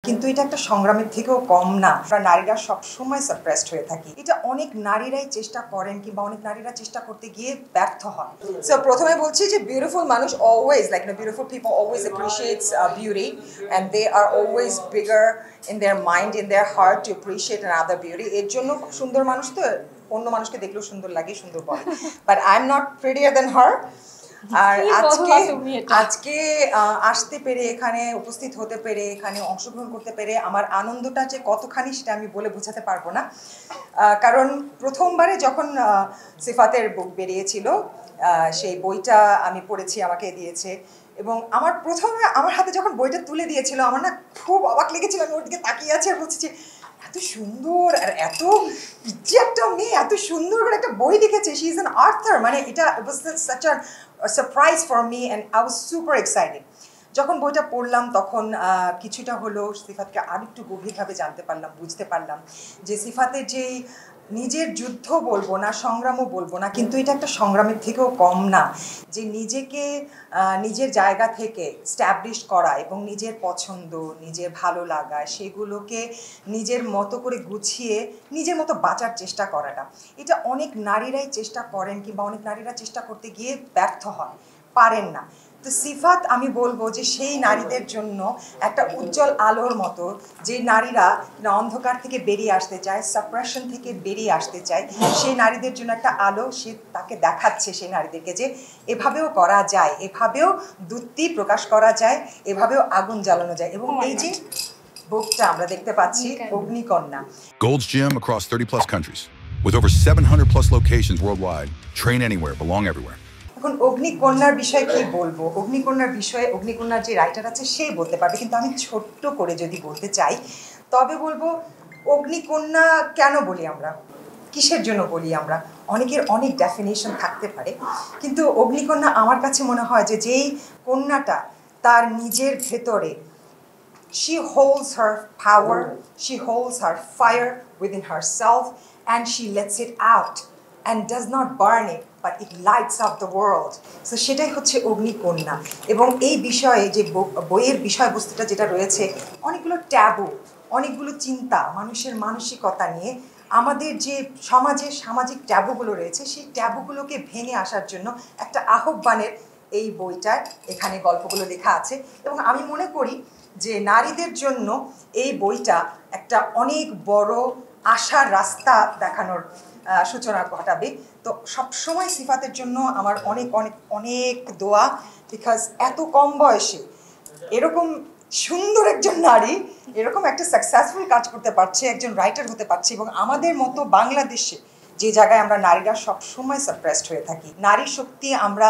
কিন্তু এটা একটা সংগ্রামের থেকেও কম না। আমরা নারীরা সবসময় সাপ্রেসড হয়ে থাকি। এটা অনেক নারীরাই চেষ্টা করেন কিংবা অনেক নারীরা চেষ্টা করতে গিয়ে ব্যর্থ হন। সো প্রথমে বলছি যে বিউটিফুল মানুষ always beautiful people always appreciates beauty and they are always bigger in their mind in their heart to appreciate another beauty. এর জন্য সুন্দর মানুষ তো অন্য মানুষকে দেখলেও সুন্দর লাগে, সুন্দর বলে। But I am not prettier than her. আর আজকে আসতে পেরে, এখানে উপস্থিত হতে পেরে, এখানে অংশগ্রহণ করতে পেরে আমার আনন্দটা যে কতখানি সেটা আমি বলে বোঝাতে পারবো না। কারণ প্রথমবারে যখন সিফাতের বুক বেরিয়েছিল, সেই বইটা আমি পড়েছি, আমাকে দিয়েছে, এবং আমার প্রথমে আমার হাতে যখন বইটা তুলে দিয়েছিল আমার না খুব অবাক লেগেছিল। আমি ওর দিকে তাকিয়ে আছি আর বলছি এত সুন্দর আর এত পিচ্ছি একটা মেয়ে এত সুন্দর করে একটা বই লিখেছে, শি ইজ অ্যান অথর। মানে এটা ওয়াজ such a surprise for me and I was super excited. যখন বইটা পড়লাম তখন কিছুটা হলো সিফাতকে আরেকটু গভীরভাবে জানতে পারলাম, বুঝতে পারলাম যে সিফাতের যেই নিজের যুদ্ধ বলবো না, সংগ্রামও বলবো না, কিন্তু এটা একটা সংগ্রামের থেকেও কম না। যে নিজেকে নিজের জায়গা থেকে স্ট্যাবলিশ করা এবং নিজের পছন্দ, নিজের ভালো লাগা সেগুলোকে নিজের মতো করে গুছিয়ে নিজের মতো বাঁচার চেষ্টা করাটা, এটা অনেক নারীরাই চেষ্টা করেন কিংবা অনেক নারীরা চেষ্টা করতে গিয়ে ব্যর্থ হন, পারেন না। তো সিফাত আমি বলবো যে সেই নারীদের জন্য একটা উজ্জ্বল আলোর মতো, যে নারীরা অন্ধকার থেকে বেরিয়ে আসতে চায়, সাপ্রেশন থেকে বেরিয়ে আসতে চায়, সেই নারীদের জন্য একটা আলো। সে তাকে দেখাচ্ছে সেই নারীদেরকে যে এভাবেও করা যায়, এভাবেও দূতি প্রকাশ করা যায়, এভাবেও আগুন জ্বালানো যায়। এবং এই যে বুকটা আমরা দেখতে পাচ্ছি, অগ্নিকন্যা। Gold's Gym across 30 plus countries with over 700 plus locations worldwide. Train anywhere, belong everywhere. এখন অগ্নিকন্যার বিষয়ে কি বলবো? অগ্নিকন্যার বিষয়ে অগ্নিকন্যার যে রাইটার আছে সেই বলতে পারবে, কিন্তু আমি ছোট্ট করে যদি বলতে চাই তবে বলবো অগ্নিকন্যা কেন বলি আমরা, কিসের জন্য বলি আমরা, অনেকের অনেক ডেফিনেশন থাকতে পারে, কিন্তু অগ্নিকন্যা আমার কাছে মনে হয় যে যেই কন্যাটা তার নিজের ভেতরে she holds her power, she holds her fire within herself and she lets it out and does not burn it but it lights up the world. So সেটাই হচ্ছে অগ্নিকন্যা। এবং এই বিষয়ে যে বইয়ের বিষয়বস্তুটা যেটা রয়েছে, অনেকগুলো ট্যাবু, অনেকগুলো চিন্তা, মানুষের মানসিকতা নিয়ে আমাদের যে সমাজের সামাজিক ট্যাবুগুলো রয়েছে সেই ট্যাবুগুলোকে ভেঙে আসার জন্য একটা আহ্বানের এই বইটার এখানে গল্পগুলো লেখা আছে। এবং আমি মনে করি যে নারীদের জন্য এই বইটা একটা অনেক বড় আশার রাস্তা দেখানোর সূচনা ঘটাবে। তো সবসময় সিফাতের জন্য আমার অনেক অনেক অনেক দোয়া, বিকজ এত কম বয়সে এরকম সুন্দর একজন নারী এরকম একটা সাকসেসফুল কাজ করতে পারছে, একজন রাইটার হতে পারছে। এবং আমাদের মতো বাংলাদেশে যে জায়গায় আমরা নারীরা সবসময় সাপ্রেসড হয়ে থাকি, নারী শক্তি আমরা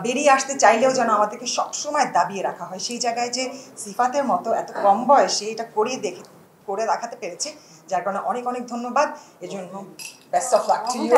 বেরিয়ে আসতে চাইলেও যেন আমাদেরকে সবসময় দাবিয়ে রাখা হয়, সেই জায়গায় যে সিফাতের মতো এত কম বয়সে এটা করে দেখাতে পেরেছে, যার কারণে অনেক অনেক ধন্যবাদ। এজন্য best of luck to you.